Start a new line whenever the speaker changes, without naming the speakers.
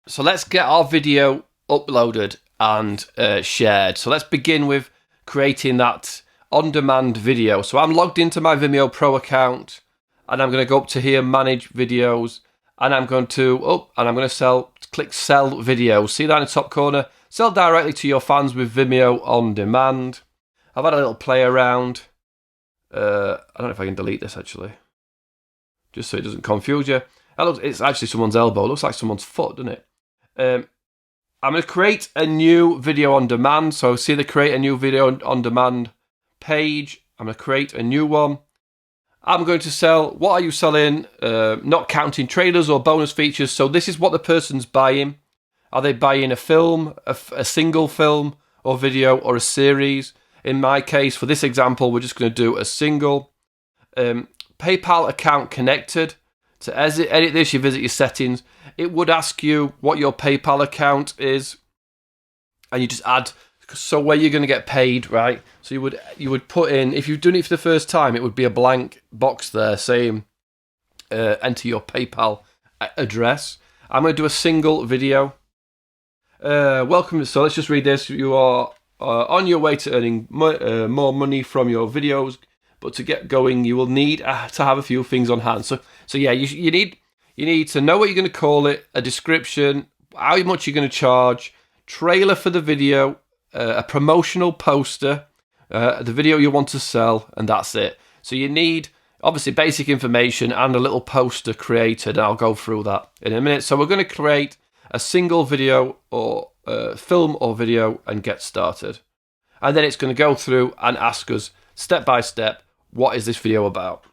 So let's get our video uploaded and shared. So let's begin with creating that on-demand video. So I'm logged into my Vimeo Pro account, and I'm going to go up to here, manage videos, and I'm going to click sell videos. See that in the top corner? Sell directly to your fans with Vimeo on demand. I've had a little play around. I don't know if I can delete this actually, just so it doesn't confuse you. It's actually someone's elbow. It looks like someone's foot, doesn't it? I'm going to create a new video on demand. So see the create a new video on demand page. I'm going to create a new one. I'm going to sell, what are you selling? Not counting trailers or bonus features. So this is what the person's buying. Are they buying a film, a single film or video, or a series? In my case, for this example, we're just going to do a single. PayPal account connected. To edit this, you visit your settings. It would ask you what your PayPal account is, and you just add, so where you're going to get paid, right? So you would put in, if you've done it for the first time, it would be a blank box there saying enter your PayPal address. I'm going to do a single video. Welcome. So let's just read this. You are on your way to earning more money from your videos, but to get going, you will need to have a few things on hand. So yeah, you need to know what you're going to call it, a description, how much you're going to charge, trailer for the video, a promotional poster, the video you want to sell, and that's it. So you need, obviously, basic information and a little poster created, and I'll go through that in a minute. So we're going to create a single video or film or video and get started. And then it's going to go through and ask us step by step, what is this video about?